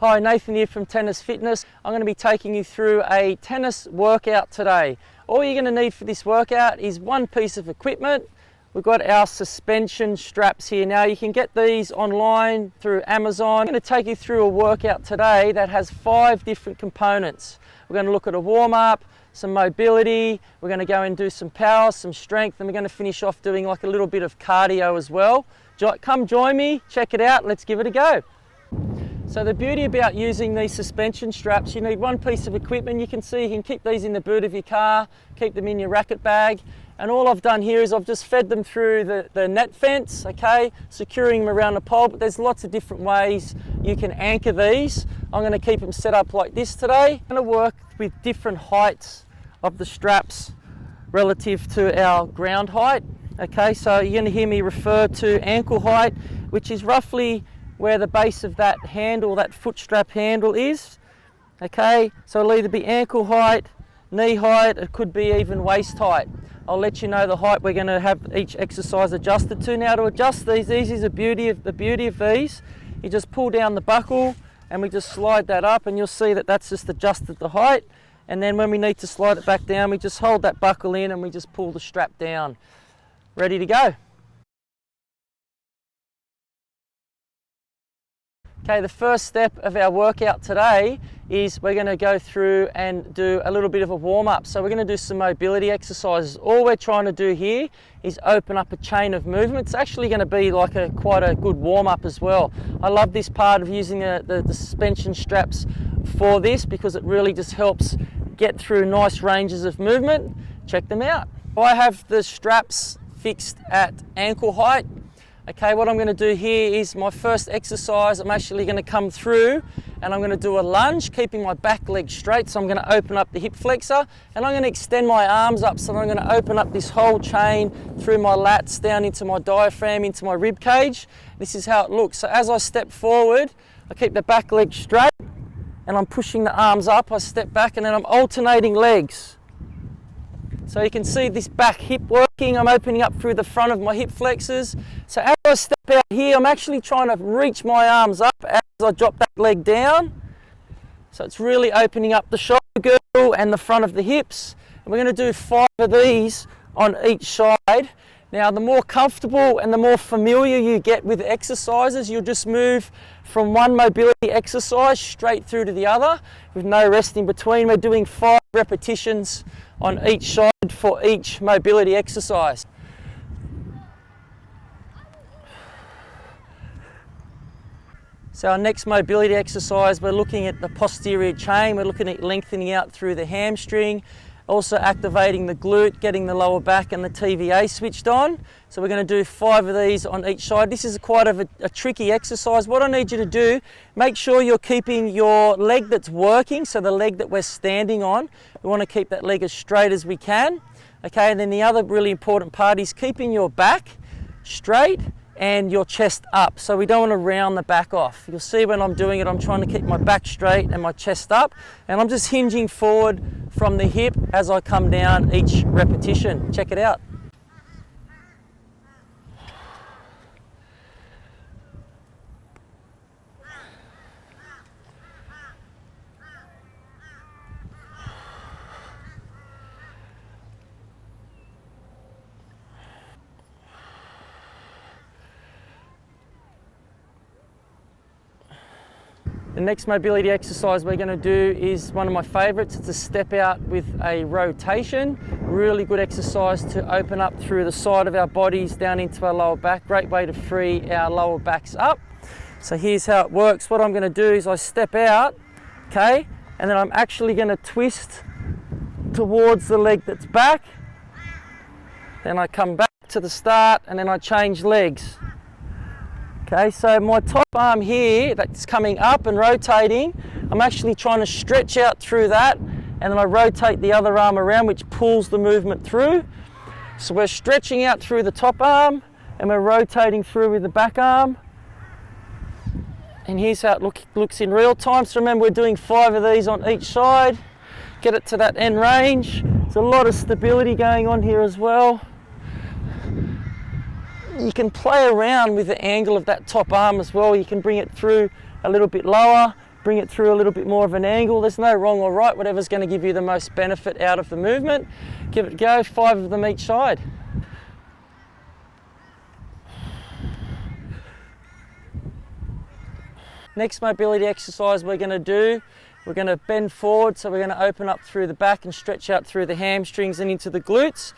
Hi, Nathan here from Tennis Fitness. I'm going to be taking you through a tennis workout today. All you're going to need for this workout is one piece of equipment. We've got our suspension straps here. Now you can get these online through Amazon. I'm going to take you through a workout today that has 5 different components. We're going to look at a warm-up, some mobility, we're going to go and do some power, some strength, and we're going to finish off doing like a little bit of cardio as well. Come join me, check it out, let's give it a go. So the beauty about using these suspension straps, you need one piece of equipment. You can see you can keep these in the boot of your car, keep them in your racket bag. And all I've done here is I've just fed them through the net fence, okay, securing them around the pole, but there's lots of different ways you can anchor these. I'm going to keep them set up like this today. I'm going to work with different heights of the straps relative to our ground height. Okay, so you're going to hear me refer to ankle height, which is roughly where the base of that handle, that foot strap handle is. Okay, so it'll either be ankle height, knee height, it could be even waist height. I'll let you know the height we're going to have each exercise adjusted to. Now to adjust these is the beauty of these. You just pull down the buckle and we just slide that up, and you'll see that that's just adjusted the height. And then when we need to slide it back down, we just hold that buckle in and we just pull the strap down. Ready to go. Okay, the first step of our workout today is we're going to go through and do a little bit of a warm-up. So we're going to do some mobility exercises. All we're trying to do here is open up a chain of movement. It's actually going to be like quite a good warm-up as well. I love this part of using the suspension straps for this because it really just helps get through nice ranges of movement. Check them out. I have the straps fixed at ankle height. Okay, what I'm going to do here is my first exercise. I'm actually going to come through and I'm going to do a lunge, keeping my back leg straight. So I'm going to open up the hip flexor and I'm going to extend my arms up. So I'm going to open up this whole chain through my lats, down into my diaphragm, into my rib cage. This is how it looks. So as I step forward, I keep the back leg straight and I'm pushing the arms up. I step back and then I'm alternating legs. So you can see this back hip working. I'm opening up through the front of my hip flexors. So as I step out here, I'm actually trying to reach my arms up as I drop that leg down. So it's really opening up the shoulder girdle and the front of the hips. And we're going to do 5 of these on each side. Now, the more comfortable and the more familiar you get with exercises, you'll just move from one mobility exercise straight through to the other with no rest in between. We're doing 5 repetitions on each side for each mobility exercise. So our next mobility exercise, we're looking at the posterior chain. We're looking at lengthening out through the hamstring, also activating the glute, getting the lower back and the TVA switched on. So we're going to do 5 of these on each side. This is quite a tricky exercise. What I need you to do, make sure you're keeping your leg that's working, so the leg that we're standing on, we want to keep that leg as straight as we can. Okay, and then the other really important part is keeping your back straight and your chest up. So we don't want to round the back off. You'll see when I'm doing it, I'm trying to keep my back straight and my chest up, and I'm just hinging forward from the hip as I come down each repetition. Check it out. The next mobility exercise we're going to do is one of my favourites. It's a step out with a rotation. Really good exercise to open up through the side of our bodies down into our lower back. Great way to free our lower backs up. So here's how it works. What I'm going to do is I step out, okay, and then I'm actually going to twist towards the leg that's back. Then I come back to the start and then I change legs. Okay, so my top arm here that's coming up and rotating, I'm actually trying to stretch out through that, and then I rotate the other arm around, which pulls the movement through. So we're stretching out through the top arm and we're rotating through with the back arm. And here's how it looks in real time. So remember, we're doing 5 of these on each side. Get it to that end range. There's a lot of stability going on here as well. You can play around with the angle of that top arm as well. You can bring it through a little bit lower, bring it through a little bit more of an angle. There's no wrong or right, whatever's going to give you the most benefit out of the movement. Give it a go, 5 of them each side. Next mobility exercise we're going to do, we're going to bend forward, so we're going to open up through the back and stretch out through the hamstrings and into the glutes.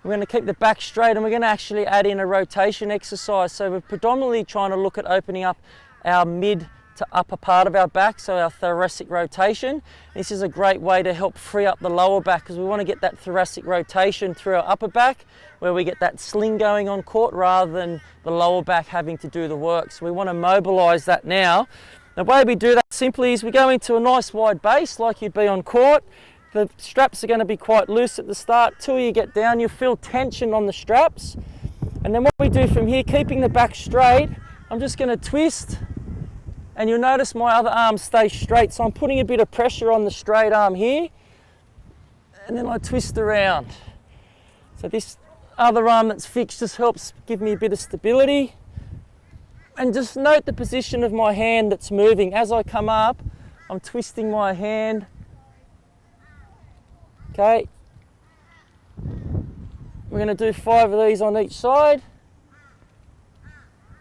We're going to keep the back straight, and we're going to actually add in a rotation exercise. So we're predominantly trying to look at opening up our mid to upper part of our back, so our thoracic rotation. This is a great way to help free up the lower back, because we want to get that thoracic rotation through our upper back, where we get that sling going on court rather than the lower back having to do the work. So we want to mobilize that now. The way we do that simply is we go into a nice wide base like you'd be on court. The straps are going to be quite loose at the start. Till you get down, you'll feel tension on the straps. And then what we do from here, keeping the back straight, I'm just going to twist, and you'll notice my other arm stays straight. So I'm putting a bit of pressure on the straight arm here, and then I twist around. So this other arm that's fixed just helps give me a bit of stability. And just note the position of my hand that's moving. As I come up, I'm twisting my hand. Okay. We're going to do 5 of these on each side.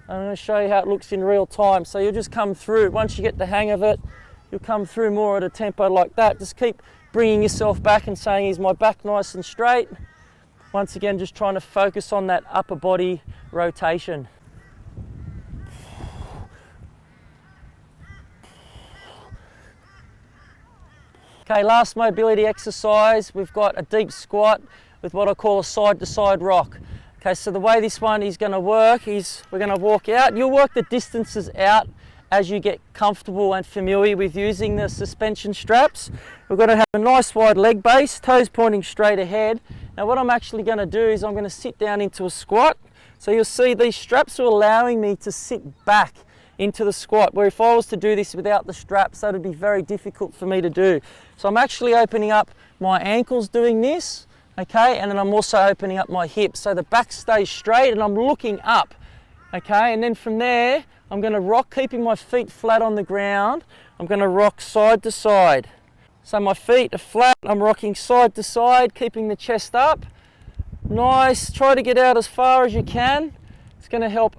I'm going to show you how it looks in real time. So you'll just come through. Once you get the hang of it, you'll come through more at a tempo like that. Just keep bringing yourself back and saying, is my back nice and straight? Once again, just trying to focus on that upper body rotation. Okay, last mobility exercise, we've got a deep squat with what I call a side-to-side rock. Okay, so the way this one is going to work is we're going to walk out. You'll work the distances out as you get comfortable and familiar with using the suspension straps. We're going to have a nice wide leg base, toes pointing straight ahead. Now what I'm actually going to do is I'm going to sit down into a squat. So you'll see these straps are allowing me to sit back into the squat, where if I was to do this without the straps, that would be very difficult for me to do. So I'm actually opening up my ankles doing this, okay, and then I'm also opening up my hips. So the back stays straight and I'm looking up, okay, and then from there, I'm going to rock, keeping my feet flat on the ground. I'm going to rock side to side. So my feet are flat, I'm rocking side to side, keeping the chest up. Nice, try to get out as far as you can. It's going to help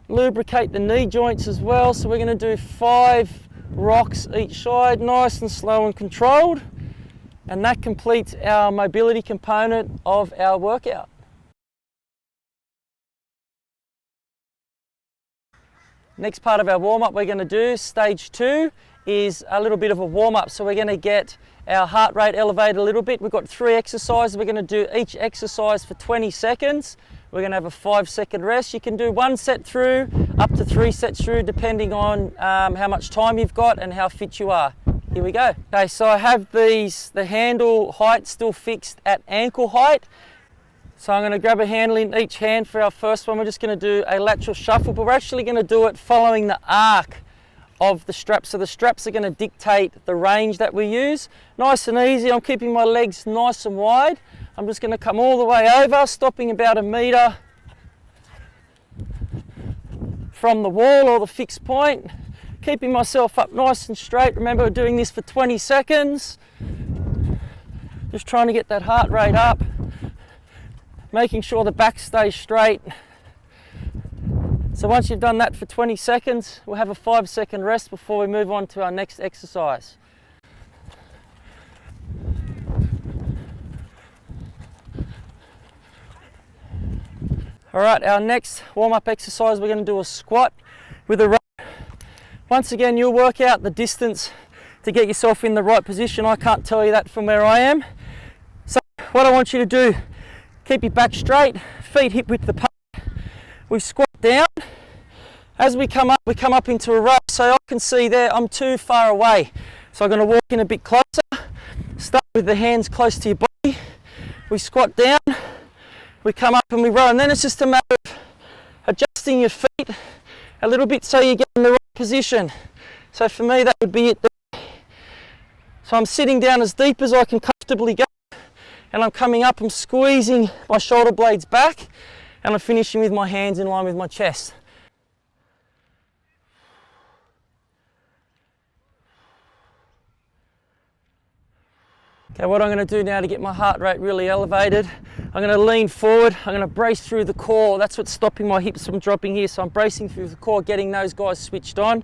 lubricate the knee joints as well. So we're going to do 5 rocks each side, nice and slow and controlled. And that completes our mobility component of our workout. Next part of our warm-up we're going to do, stage 2, is a little bit of a warm-up. So we're going to get our heart rate elevated a little bit. We've got 3 exercises. We're going to do each exercise for 20 seconds. We're going to have a 5-second rest. You can do 1 set through, up to 3 sets through, depending on how much time you've got and how fit you are. Here we go. Okay, so I have the handle height still fixed at ankle height. So I'm going to grab a handle in each hand for our first one. We're just going to do a lateral shuffle, but we're actually going to do it following the arc of the straps. So the straps are going to dictate the range that we use. Nice and easy. I'm keeping my legs nice and wide. I'm just going to come all the way over, stopping about 1 metre from the wall or the fixed point. Keeping myself up nice and straight. Remember, we're doing this for 20 seconds. Just trying to get that heart rate up. Making sure the back stays straight. So once you've done that for 20 seconds, we'll have a 5-second rest before we move on to our next exercise. All right, our next warm-up exercise, we're going to do a squat with a rope. Once again, you'll work out the distance to get yourself in the right position. I can't tell you that from where I am. So what I want you to do, keep your back straight, feet hip width apart. We squat down. As we come up into a row. So I can see there I'm too far away. So I'm going to walk in a bit closer. Start with the hands close to your body. We squat down. We come up and we row, and then it's just a matter of adjusting your feet a little bit so you get in the right position. So for me, that would be it there. So I'm sitting down as deep as I can comfortably go, and I'm coming up, I'm squeezing my shoulder blades back, and I'm finishing with my hands in line with my chest. Okay, what I'm going to do now to get my heart rate really elevated, I'm going to lean forward, I'm going to brace through the core. That's what's stopping my hips from dropping here. So I'm bracing through the core, getting those guys switched on,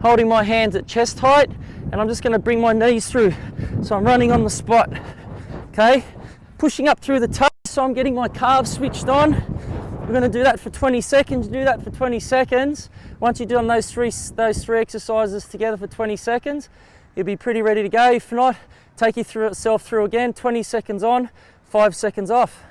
holding my hands at chest height, and I'm just going to bring my knees through. So I'm running on the spot, okay? Pushing up through the toes, so I'm getting my calves switched on. We're going to do that for 20 seconds, do that for 20 seconds. Once you've done those three exercises together for 20 seconds, you'll be pretty ready to go. If not, take yourself through again, 20 seconds on, 5 seconds off.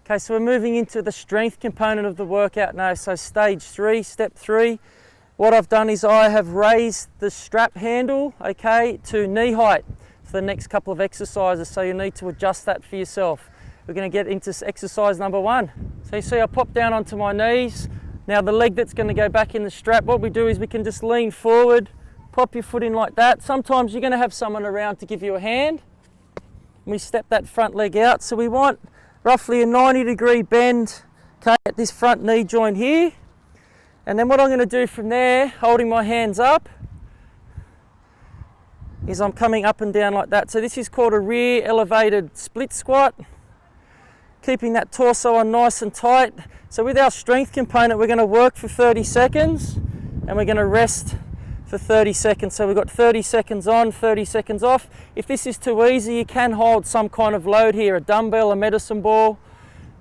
Okay, so we're moving into the strength component of the workout now. So stage 3, step 3. What I've done is I have raised the strap handle, okay, to knee height for the next couple of exercises. So you need to adjust that for yourself. We're going to get into exercise number 1. So you see I pop down onto my knees. Now the leg that's going to go back in the strap, what we do is we can just lean forward, pop your foot in like that. Sometimes you're going to have someone around to give you a hand. We step that front leg out. So we want roughly a 90-degree bend, okay, at this front knee joint here. And then what I'm going to do from there, holding my hands up, is I'm coming up and down like that. So this is called a rear elevated split squat. Keeping that torso on nice and tight. So with our strength component, we're going to work for 30 seconds and we're going to rest for 30 seconds. So we've got 30 seconds on, 30 seconds off. If this is too easy, you can hold some kind of load here, a dumbbell, a medicine ball.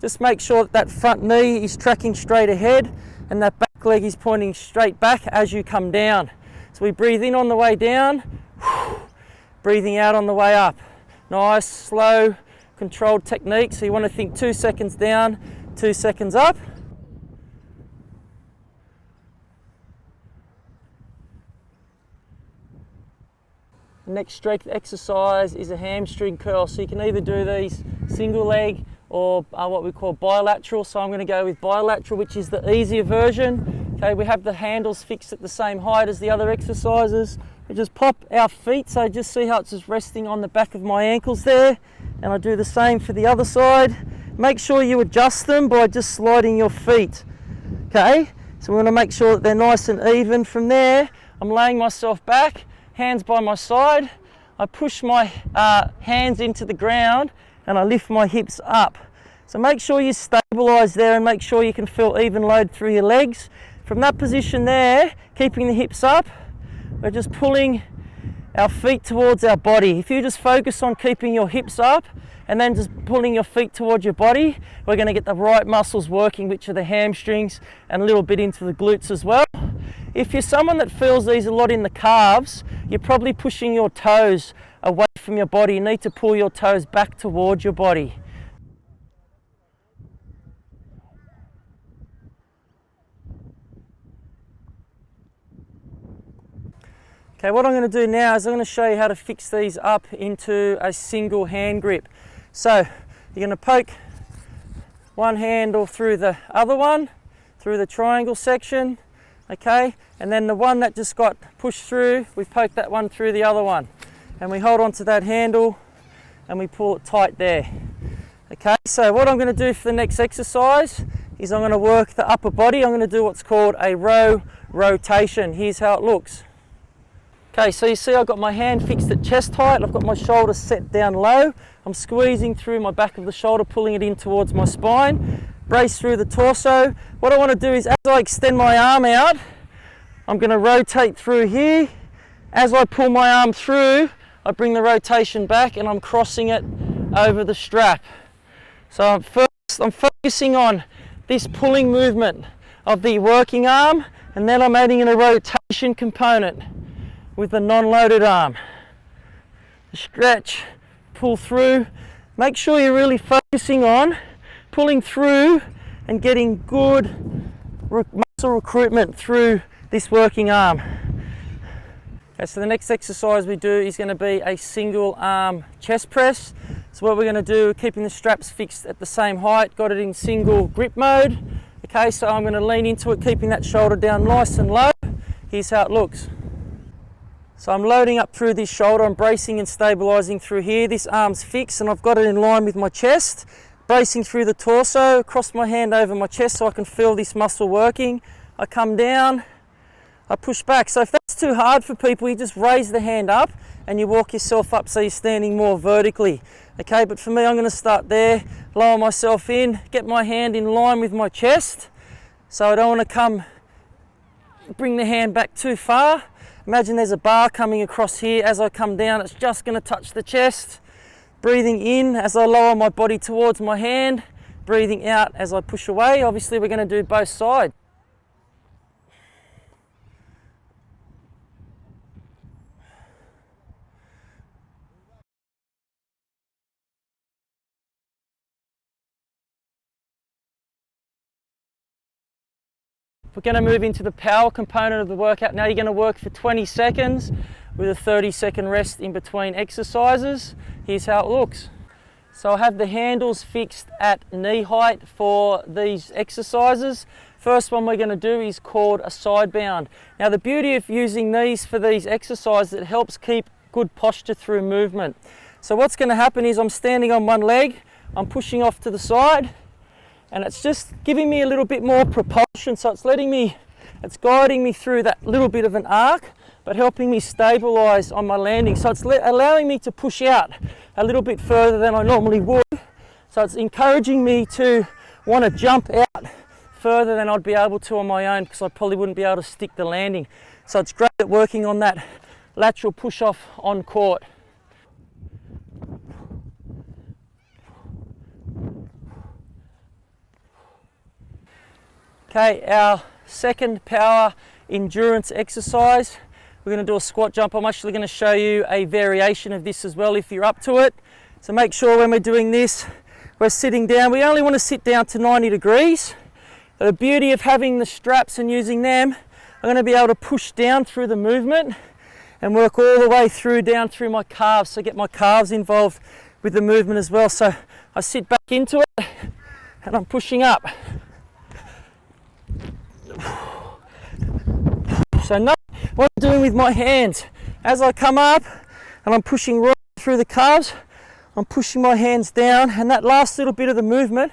Just make sure that that front knee is tracking straight ahead and that back leg is pointing straight back as you come down. So we breathe in on the way down, breathing out on the way up. Nice, slow, controlled technique. So you want to think 2 seconds down, 2 seconds up. The next strength exercise is a hamstring curl. So you can either do these single leg or what we call bilateral. So I'm going to go with bilateral, which is the easier version. Okay, we have the handles fixed at the same height as the other exercises. We just pop our feet, so just see how it's just resting on the back of my ankles there. And I do the same for the other side. Make sure you adjust them by just sliding your feet. Okay, so we want to make sure that they're nice and even. From there, I'm laying myself back, hands by my side. I push my hands into the ground and I lift my hips up. So make sure you stabilize there and make sure you can feel even load through your legs. From that position there, keeping the hips up, we're just pulling our feet towards our body. If you just focus on keeping your hips up and then just pulling your feet towards your body, we're going to get the right muscles working, which are the hamstrings and a little bit into the glutes as well. If you're someone that feels these a lot in the calves, you're probably pushing your toes away from your body. You need to pull your toes back towards your body. Okay, what I'm going to do now is I'm going to show you how to fix these up into a single hand grip. So you're going to poke one handle through the other one, through the triangle section, okay, and then the one that just got pushed through, we poke that one through the other one, and we hold on to that handle and we pull it tight there. Okay, so what I'm going to do for the next exercise is I'm going to work the upper body. I'm going to do what's called a row rotation. Here's how it looks. Okay, so you see I've got my hand fixed at chest height, I've got my shoulders set down low, I'm squeezing through my back of the shoulder, pulling it in towards my spine, brace through the torso. What I want to do is as I extend my arm out, I'm going to rotate through here. As I pull my arm through, I bring the rotation back and I'm crossing it over the strap. So I'm focusing on this pulling movement of the working arm, and then I'm adding in a rotation component with the non-loaded arm. Stretch, pull through. Make sure you're really focusing on pulling through and getting good muscle recruitment through this working arm. Okay, so the next exercise we do is going to be a single arm chest press. So what we're going to do, keeping the straps fixed at the same height, got it in single grip mode. Okay, so I'm going to lean into it, keeping that shoulder down nice and low. Here's how it looks. So I'm loading up through this shoulder, I'm bracing and stabilising through here. This arm's fixed and I've got it in line with my chest. Bracing through the torso, cross my hand over my chest so I can feel this muscle working. I come down, I push back. So if that's too hard for people, you just raise the hand up and you walk yourself up so you're standing more vertically. Okay, but for me, I'm gonna start there, lower myself in, get my hand in line with my chest. So I don't wanna bring the hand back too far. Imagine there's a bar coming across here. As I come down, it's just gonna touch the chest. Breathing in as I lower my body towards my hand. Breathing out as I push away. Obviously, we're gonna do both sides. We're going to move into the power component of the workout. Now you're going to work for 20 seconds with a 30-second rest in between exercises. Here's how it looks. So I have the handles fixed at knee height for these exercises. First one we're going to do is called a side bound. Now the beauty of using these for these exercises, it helps keep good posture through movement. So what's going to happen is I'm standing on one leg, I'm pushing off to the side, and it's just giving me a little bit more propulsion. So it's guiding me through that little bit of an arc, but helping me stabilize on my landing. So it's allowing me to push out a little bit further than I normally would. So it's encouraging me to want to jump out further than I'd be able to on my own, because I probably wouldn't be able to stick the landing. So it's great at working on that lateral push off on court. Okay, our second power endurance exercise, we're going to do a squat jump. I'm actually going to show you a variation of this as well if you're up to it. So make sure when we're doing this, we're sitting down. We only want to sit down to 90 degrees. The beauty of having the straps and using them, I'm going to be able to push down through the movement and work all the way through, down through my calves, so get my calves involved with the movement as well. So I sit back into it and I'm pushing up. So what I'm doing with my hands, as I come up and I'm pushing right through the calves, I'm pushing my hands down, and that last little bit of the movement,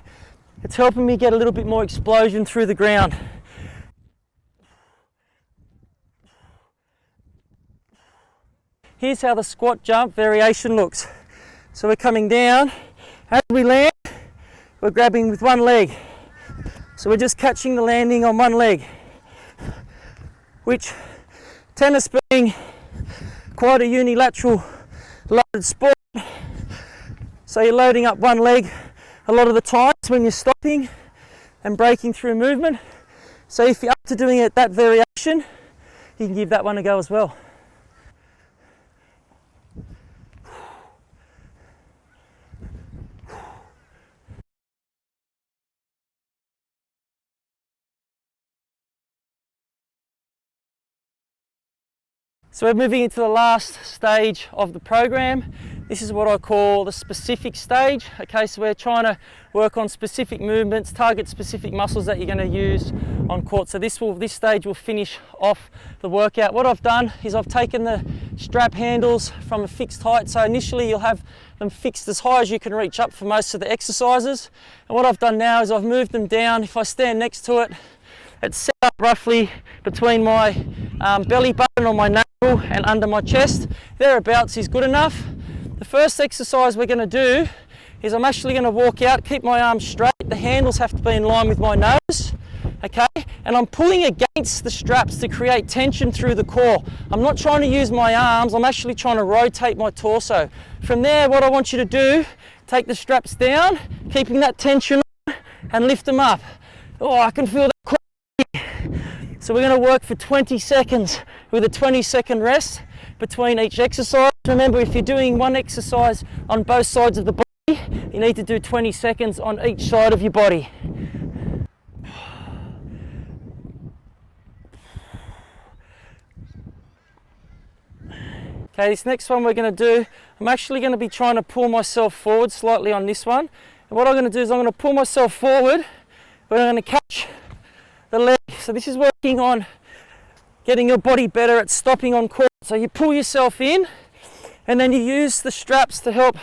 it's helping me get a little bit more explosion through the ground. Here's how the squat jump variation looks. So we're coming down, as we land, we're grabbing with one leg. So we're just catching the landing on one leg, which tennis being quite a unilateral loaded sport, so you're loading up one leg a lot of the times when you're stopping and breaking through movement. So if you're up to doing it that variation, you can give that one a go as well. So we're moving into the last stage of the program. This is what I call the specific stage. Okay, so we're trying to work on specific movements, target specific muscles that you're going to use on court. So this stage will finish off the workout. What I've done is I've taken the strap handles from a fixed height. So initially you'll have them fixed as high as you can reach up for most of the exercises. And what I've done now is I've moved them down. If I stand next to it, it's set up roughly between my belly button on my navel and under my chest. Thereabouts is good enough. The first exercise we're going to do is I'm actually going to walk out, keep my arms straight. The handles have to be in line with my nose, okay? And I'm pulling against the straps to create tension through the core. I'm not trying to use my arms, I'm actually trying to rotate my torso. From there, what I want you to do, take the straps down, keeping that tension on, and lift them up. Oh, I can feel that core. So we're going to work for 20 seconds with a 20-second rest between each exercise. Remember, if you're doing one exercise on both sides of the body, you need to do 20 seconds on each side of your body. Okay, this next one we're going to do, I'm actually going to be trying to pull myself forward slightly on this one. And what I'm going to do is I'm going to pull myself forward, but I'm going to catch the leg. So this is working on getting your body better at stopping on core. So you pull yourself in and then you use the straps to help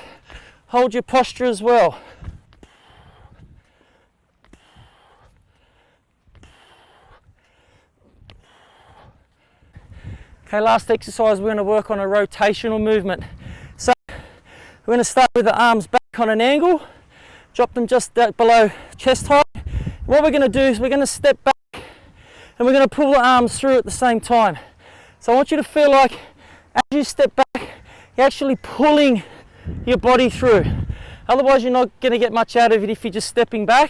hold your posture as well. Okay, last exercise, we're going to work on a rotational movement. So we're going to start with the arms back on an angle, drop them just below chest height. What we're going to do is we're going to step back and we're going to pull the arms through at the same time. So I want you to feel like as you step back, you're actually pulling your body through. Otherwise, you're not going to get much out of it if you're just stepping back.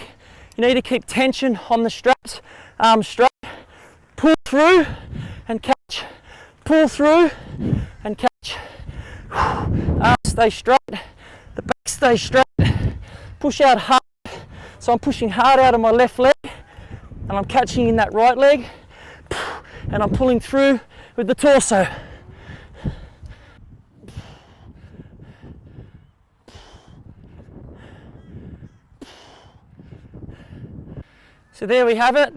You need to keep tension on the straps, arms straight, pull through and catch. Pull through and catch. Arms stay straight, the back stays straight. Push out hard. So I'm pushing hard out of my left leg and I'm catching in that right leg and I'm pulling through with the torso. So there we have it.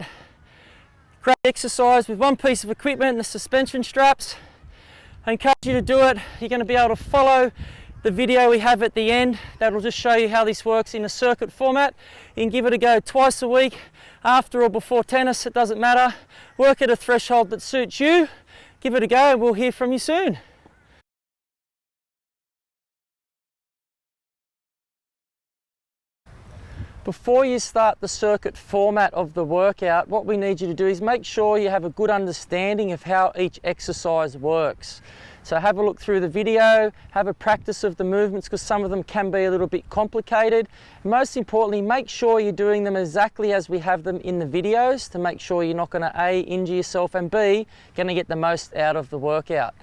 Great exercise with one piece of equipment, the suspension straps. I encourage you to do it. You're going to be able to follow the video we have at the end. That'll just show you how this works in a circuit format. You can give it a go twice a week, after or before tennis, it doesn't matter. Work at a threshold that suits you. Give it a go and we'll hear from you soon. Before you start the circuit format of the workout, what we need you to do is make sure you have a good understanding of how each exercise works. So have a look through the video, have a practice of the movements because some of them can be a little bit complicated. Most importantly, make sure you're doing them exactly as we have them in the videos to make sure you're not going to A, injure yourself and B, going to get the most out of the workout.